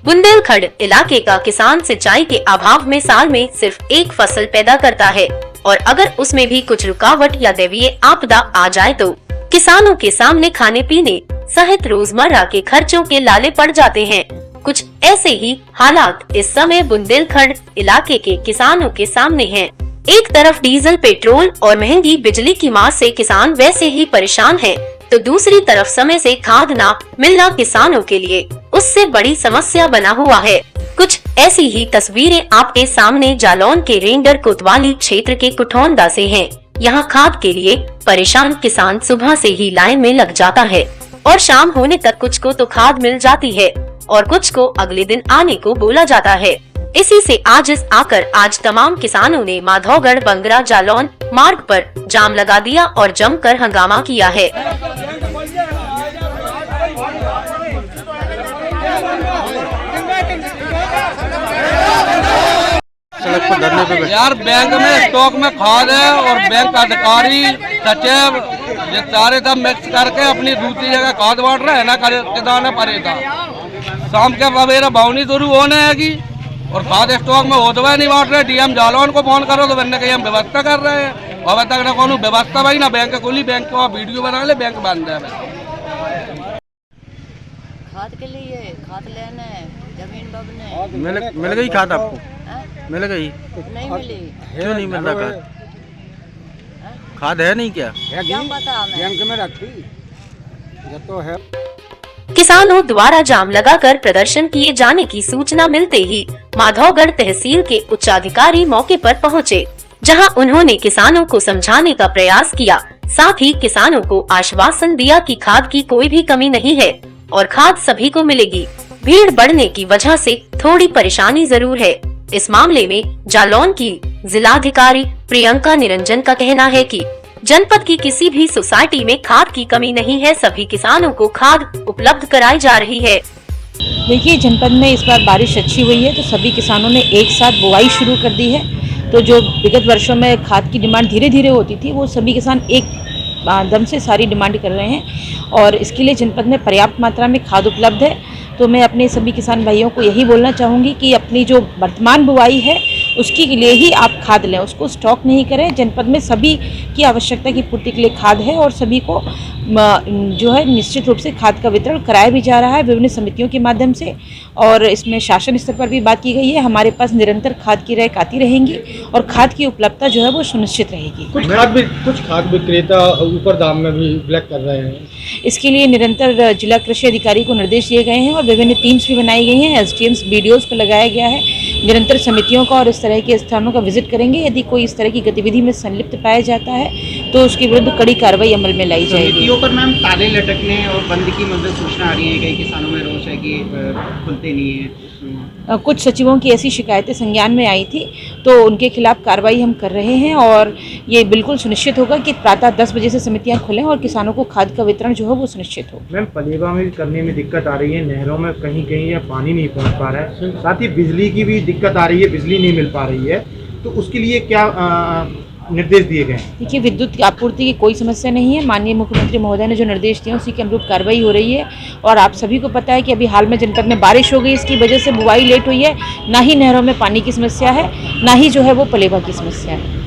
बुंदेलखंड इलाके का किसान सिंचाई के अभाव में साल में सिर्फ एक फसल पैदा करता है और अगर उसमें भी कुछ रुकावट या दैवीय आपदा आ जाए तो किसानों के सामने खाने पीने सहित रोजमर्रा के खर्चों के लाले पड़ जाते हैं। कुछ ऐसे ही हालात इस समय बुंदेलखंड इलाके के किसानों के सामने हैं। एक तरफ डीजल, पेट्रोल और महंगी बिजली की मार से किसान वैसे ही परेशान हैं, तो दूसरी तरफ समय से खाद न मिलना किसानों के लिए उससे बड़ी समस्या बना हुआ है। कुछ ऐसी ही तस्वीरें आपके सामने जालौन के रेंडर कोतवाली क्षेत्र के कुठौंदा से हैं। यहाँ खाद के लिए परेशान किसान सुबह से ही लाइन में लग जाता है और शाम होने तक कुछ को तो खाद मिल जाती है और कुछ को अगले दिन आने को बोला जाता है। इसी से आज तमाम किसानों ने माधोगढ़ बंगरा जालौन मार्ग पर जाम लगा दिया और जमकर हंगामा किया है। यार बैंक में स्टॉक में खाद है और बैंक का अधिकारी सचिव ये सारे सब मिक्स करके अपनी दूसरी जगह खाद बांट रहे हैं ना। किसान परेशान, शाम के सवेरे बाउनी शुरू होने आएगी और खाद स्टॉक में होते हुए नहीं बांट रहे। डीएम जालौन को फोन करो तो मैंने कही हम व्यवस्था कर रहे हैं, अभी तक ना कौन व्यवस्था भाई ना बैंक खुली, बैंक को वीडियो बना ले, बैंक बंद है। खाद के लिए खाद लेना है, जमीन बबने मिल गई खाद आपको? मिल गई? नहीं मिली। क्यों नहीं मिल रहा खाद है नहीं क्या? क्या पता हमें? बैंक में रखी ये तो है। किसानों द्वारा जाम लगाकर प्रदर्शन किए जाने की सूचना मिलते ही माधोगढ़ तहसील के उच्चाधिकारी मौके पर पहुंचे, जहां उन्होंने किसानों को समझाने का प्रयास किया। साथ ही किसानों को आश्वासन दिया कि खाद की कोई भी कमी नहीं है और खाद सभी को मिलेगी। भीड़ बढ़ने की वजह से थोड़ी परेशानी जरूर है। इस मामले में जालौन की जिलाधिकारी प्रियंका निरंजन का कहना है कि जनपद की किसी भी सोसाइटी में खाद की कमी नहीं है, सभी किसानों को खाद उपलब्ध कराई जा रही है। देखिए, जनपद में इस बार बारिश अच्छी हुई है तो सभी किसानों ने एक साथ बुआई शुरू कर दी है। तो जो विगत वर्षों में खाद की डिमांड धीरे धीरे होती थी, वो सभी किसान एक दम से सारी डिमांड कर रहे हैं और इसके लिए जनपद में पर्याप्त मात्रा में खाद उपलब्ध है। तो मैं अपने सभी किसान भाइयों को यही बोलना चाहूँगी कि अपनी जो वर्तमान बुआई है उसके लिए ही आप खाद लें, उसको स्टॉक नहीं करें। जनपद में सभी की आवश्यकता की पूर्ति के लिए खाद है और सभी को जो है निश्चित रूप से खाद का वितरण कराया भी जा रहा है विभिन्न समितियों के माध्यम से। और इसमें शासन स्तर पर भी बात की गई है। हमारे पास निरंतर खाद की रैक आती रहेंगी और खाद की उपलब्धता जो है वो सुनिश्चित रहेगी। कुछ खाद विक्रेता ऊपर दाम में भी ब्लैक कर रहे हैं। इसके लिए निरंतर जिला कृषि अधिकारी को निर्देश दिए गए हैं और विभिन्न टीम्स भी बनाई गई हैं। एसडीएम्स, बीडीओज को लगाया गया है। निरंतर समितियों का और इस तरह के स्थानों का विजिट करेंगे। यदि कोई इस तरह की गतिविधि में संलिप्त पाया जाता है तो उसके विरुद्ध कड़ी कार्रवाई अमल में लाई जाएगी। समितियों पर मैम ताले लटकने और बंद की मतलब सूचना आ रही है, कई किसानों में रोष है कि खुलते नहीं है। कुछ सचिवों की ऐसी शिकायतें संज्ञान में आई थी तो उनके खिलाफ कार्रवाई हम कर रहे हैं और ये बिल्कुल सुनिश्चित होगा कि प्रातः 10 बजे से समितियां खुलें और किसानों को खाद का वितरण जो है वो सुनिश्चित हो। मैम, पलेवा में करने में दिक्कत आ रही है, नहरों में कहीं कहीं या पानी नहीं पहुंच पा रहा है, साथ ही बिजली की भी दिक्कत आ रही है, बिजली नहीं मिल पा रही है, तो उसके लिए क्या निर्देश दिए गए हैं? देखिए, विद्युत आपूर्ति की कोई समस्या नहीं है। माननीय मुख्यमंत्री महोदय ने जो निर्देश दिए उसी के अनुरूप कार्रवाई हो रही है और आप सभी को पता है कि अभी हाल में जनपद में बारिश हो गई, इसकी वजह से बुआई लेट हुई है। ना ही नहरों में पानी की समस्या है, ना ही जो है वो पलेवा की समस्या है।